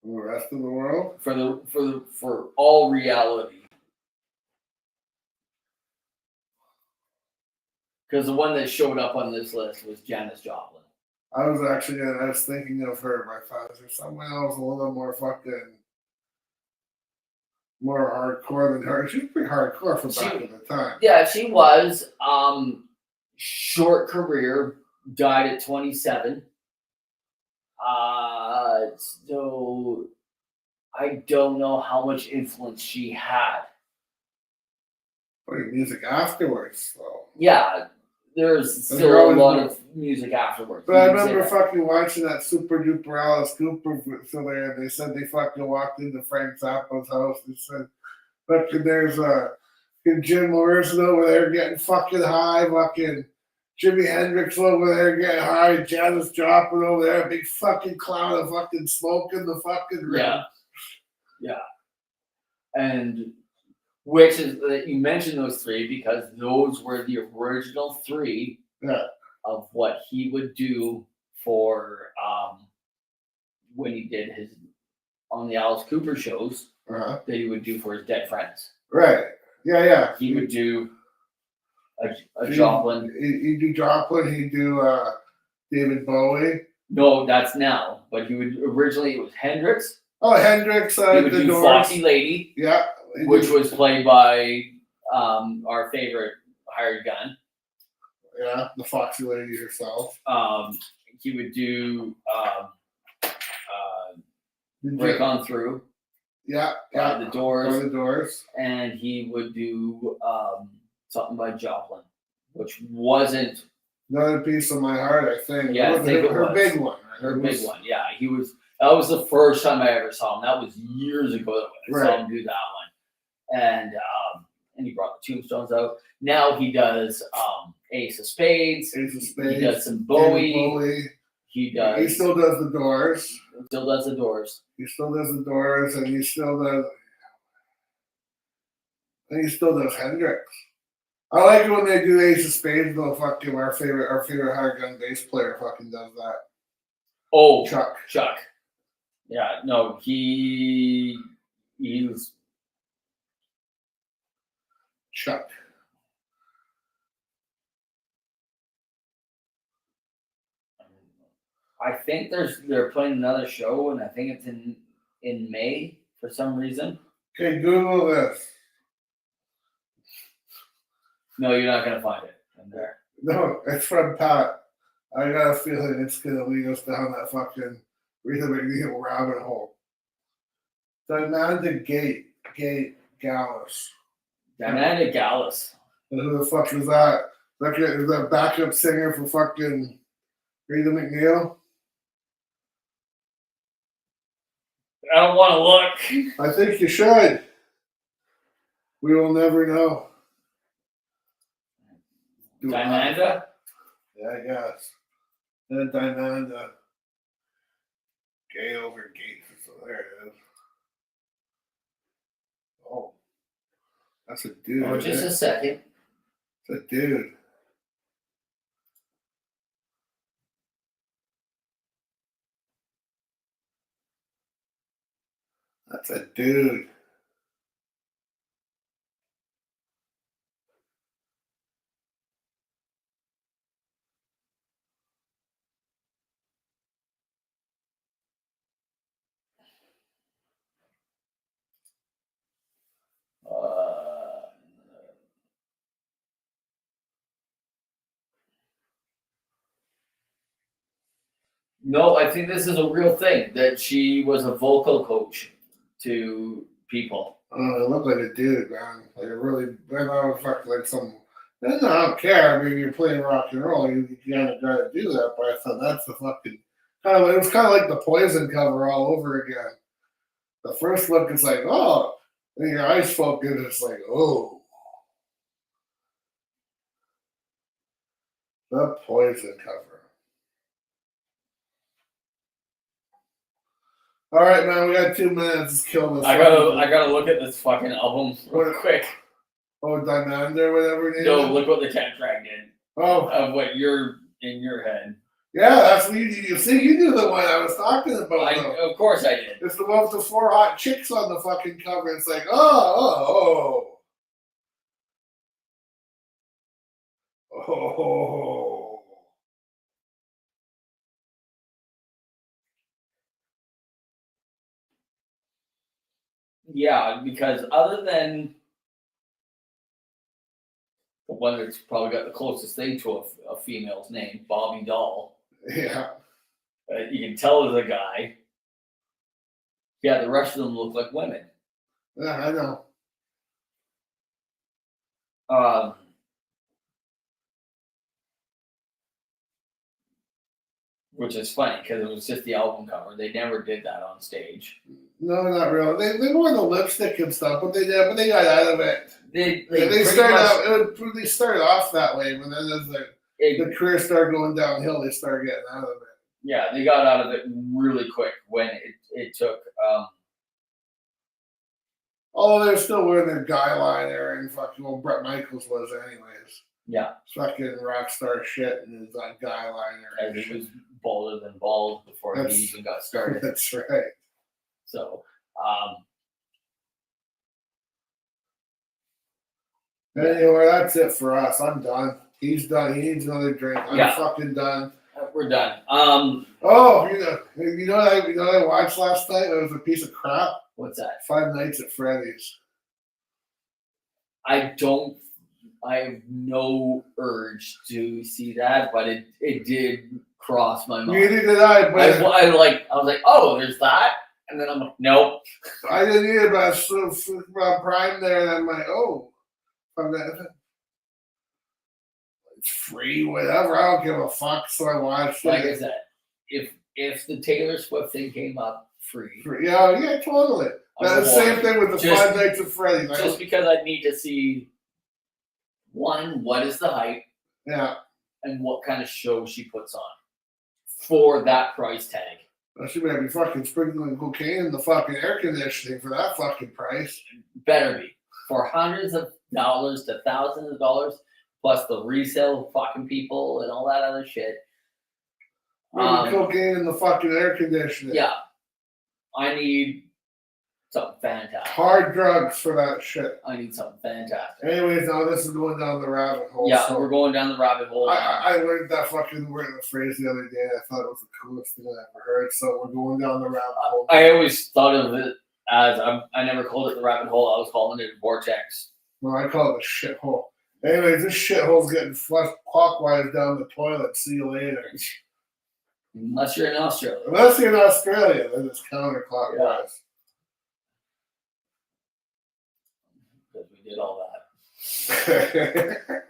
The rest of the world? For all reality. Because the one that showed up on this list was Janis Joplin. I was thinking of her. My father said someone else a little more fucking more hardcore than her. She's pretty hardcore for back in the time. Yeah, she was. Short career, died at 27. So I don't know how much influence she had. Putting music afterwards, though. Yeah, there's still a lot of music afterwards. But I remember fucking watching that Super Duper Alice Cooper so there, and they said they fucking walked into Frank Zappa's house and said, fucking there's Jim Morrison over there getting fucking high, fucking Jimi Hendrix over there getting high, Janis Joplin over there, a big fucking cloud of fucking smoke in the fucking room. Yeah. And which is that you mentioned those three because those were the original three of what he would do for when he did his on the Alice Cooper shows that he would do for his dead friends. Right. Yeah. He would do a Joplin. He'd do Joplin. He'd do David Bowie. No, that's now. But he would originally it was Hendrix. Oh, Hendrix. He would do Doors. Foxy Lady. Yeah. Which was played by our favorite hired gun. Yeah, the Foxy Lady herself. He would do Break On Through. Yeah. The Doors. The Doors. And he would do something by Joplin, which wasn't Another Piece of My Heart, I think. Yeah, I think it her was. big one. Her big one. Yeah, he was. That was the first time I ever saw him. That was years ago that I saw him do that one. And he brought the Tombstones out. Now he does Ace of Spades. Ace of Spades. He does some David Bowie. He does. He still does the Doors. Still does the Doors. He still does the Doors, and he still does. And he still does Hendrix. I like it when they do Ace of Spades, though. Fucking our favorite hard gun bass player fucking does that. Oh, Chuck. Yeah, no, he's Chuck. I think they're playing another show, and I think it's in May for some reason. Okay, Google this. No, you're not gonna find it in there. No, it's from Pat. I got a feeling it's gonna lead us down that fucking Rita McNeil rabbit hole. Diamanda Gallus. Diamanda Gallus. Who the fuck is that? Is that backup singer for fucking Rita McNeil? I don't want to look. I think you should. We will never know. Diamanda? Yeah, I guess. Then Diamanda. Gay over Gates. So there it is. Oh. That's a dude. Oh, just a second. It's a dude. That's a dude. No, I think this is a real thing, that she was a vocal coach to people. It looked like a dude, man. Like a really, I know, fuck, like some. I don't care. I mean, you're playing rock and roll. You kind of got to do that. But I thought that's the fucking kind of. It was kind of like the Poison cover all over again. The first look is like, oh, then your eyes focus. It's like, oh, the Poison cover. All right, man. We got 2 minutes. Let's kill this. I gotta look at this fucking album real quick. Oh, Diamanda or whatever it is. No, look what the cat track did. Oh, Of what you're in your head. yeah, that's what you see. You knew the one I was talking about. Though. Of course I did. It's the one with the 4 hot chicks on the fucking cover. It's like, oh. Yeah, because other than the one that's probably got the closest thing to a female's name, Bobby Doll, Yeah. you can tell is a guy. Yeah, the rest of them look like women. Yeah, I know. Which is funny because it was just the album cover. They never did that on stage. No, not really. They wore the lipstick and stuff, but they got out of it. They started off that way, but then as the career started going downhill, they started getting out of it. Yeah, they got out of it really quick when it took. Oh, they're still wearing their guy liner and fucking Bret Michaels was anyways. Yeah. Fucking rock star shit and his guy liner. And he was bolder than bald before he even got started. That's right. So, anyway, that's it for us. I'm done. He's done. He needs another drink. I'm fucking done. We're done. Oh, you know what I watched last night? It was a piece of crap. What's that? 5 Nights at Freddy's. I have no urge to see that, but it did cross my mind. Neither did I. But I was like, oh, there's that, and then I'm like, nope. I didn't either, but I was Prime there, and I'm like, oh, it's free, whatever. I don't give a fuck. So I watched it. Like I said, if the Taylor Swift thing came up free, yeah, totally. That's the same thing with the 5 Nights at Freddy's. Just because I need to see, one, what is the hype? Yeah. and what kind of show she puts on for that price tag. Well, she might be fucking sprinkling cocaine in the fucking air conditioning for that fucking price. Better be. For hundreds of dollars to thousands of dollars, plus the resale fucking people and all that other shit. Cocaine in the fucking air conditioning. Yeah. I need something fantastic. Hard drugs for that shit. I need something fantastic. Anyways, now this is going down the rabbit hole. Yeah, so we're going down the rabbit hole. I learned that fucking word in the phrase the other day. I thought it was the coolest thing I ever heard. So we're going down the rabbit hole. I always thought of it as I never called it the rabbit hole. I was calling it a vortex. No, I call it a shithole. Anyways, this shithole's getting flushed clockwise down the toilet. See you later. Unless you're in Australia. Unless you're in Australia, then it's counterclockwise. Because we did all that.